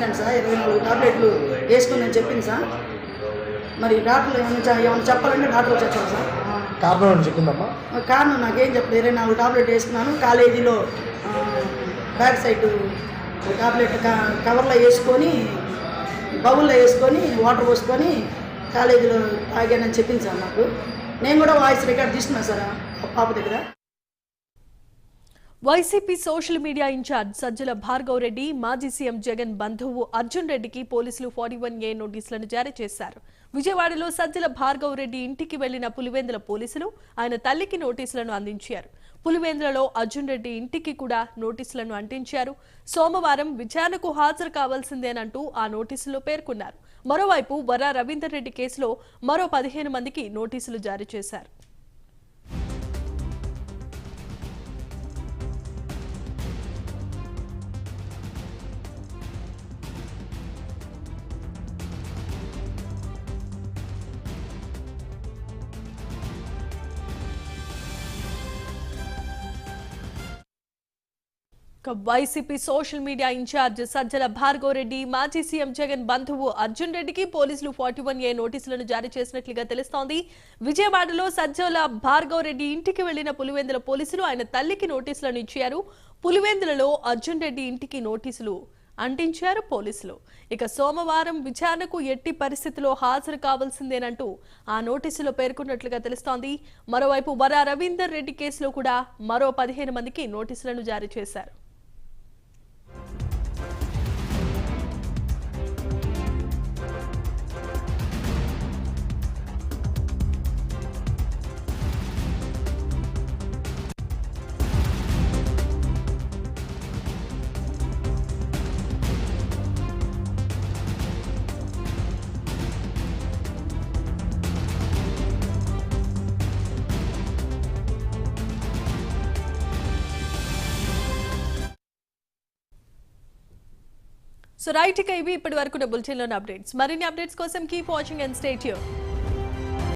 వేసుకున్నాను సార్, 24 టాబ్లెట్లు వేసుకున్నాను చెప్పింది సార్. మరి డాక్టర్లు ఏమైనా చెప్పాలంటే డాక్టర్ చెప్పాలి సార్. కారణం చెప్పిందమ్మా? కారణం నాకేం చెప్పలేదు. 24 టాబ్లెట్ వేసుకున్నాను. కాలేజీలో బ్యాక్ సైడ్ టాబ్లెట్ కవర్లో వేసుకొని బౌల్లో వేసుకొని వాటర్ పోసుకొని కాలేజీలో తాగానని చెప్పింది సార్ నాకు. నేను కూడా వాయిస్ రికార్డ్ తీసుకున్నాను సార్ పాప దగ్గర. YCP social media incharge Sajjala Bhargav Reddy మాజీ సీఎం జగన్ బంధువు అర్జున్ రెడ్డికి పోలీసులు 41A నోటీసులను జారీ చేశారు. విజయవాడలో సజ్జల భార్గవ్ రెడ్డి ఇంటికి వెళ్లిన పులివెందుల పోలీసులు ఆయన తల్లికి నోటీసులను అందించారు. పులివెందులలో అర్జున్ రెడ్డి ఇంటికి కూడా నోటీసులను అంటించారు. సోమవారం విచారణకు హాజరు కావాల్సిందేనంటూ ఆ నోటీసులో పేర్కొన్నారు. మరోవైపు వరా రవీందర్ రెడ్డి కేసులో మరో 15 మందికి నోటీసులు జారీ చేశారు. YCP social media incharge Sajjala Bhargav Reddy మాజీ సీఎం జగన్ బంధువు అర్జున్ రెడ్డికి పోలీసులు 41A నోటీసులను జారీ చేసినట్లుగా తెలుస్తోంది. విజయవాడలో సజ్జల భార్గవ్ రెడ్డి ఇంటికి వెళ్లిన పులివెందుల పోలీసులు ఆయన తల్లికి నోటీసులను ఇచ్చారు. పులివెందులలో అర్జున్ రెడ్డి ఇంటికి నోటీసులు అంటించారు పోలీసులు. ఇక సోమవారం విచారణకు ఎట్టి పరిస్థితిలో హాజరు కావాల్సిందేనంటూ ఆ నోటీసులో పేర్కొన్నట్లుగా తెలుస్తోంది. మరోవైపు వరా రవీందర్ రెడ్డి కేసులో కూడా మరో 15 మందికి నోటీసులను జారీ చేశారు. సో రైట్, ఇక ఇవి ఇప్పటి వరకు బులెటిన్లోని అప్డేట్స్. మరిన్ని అప్డేట్స్ కోసం keep watching and stay tuned.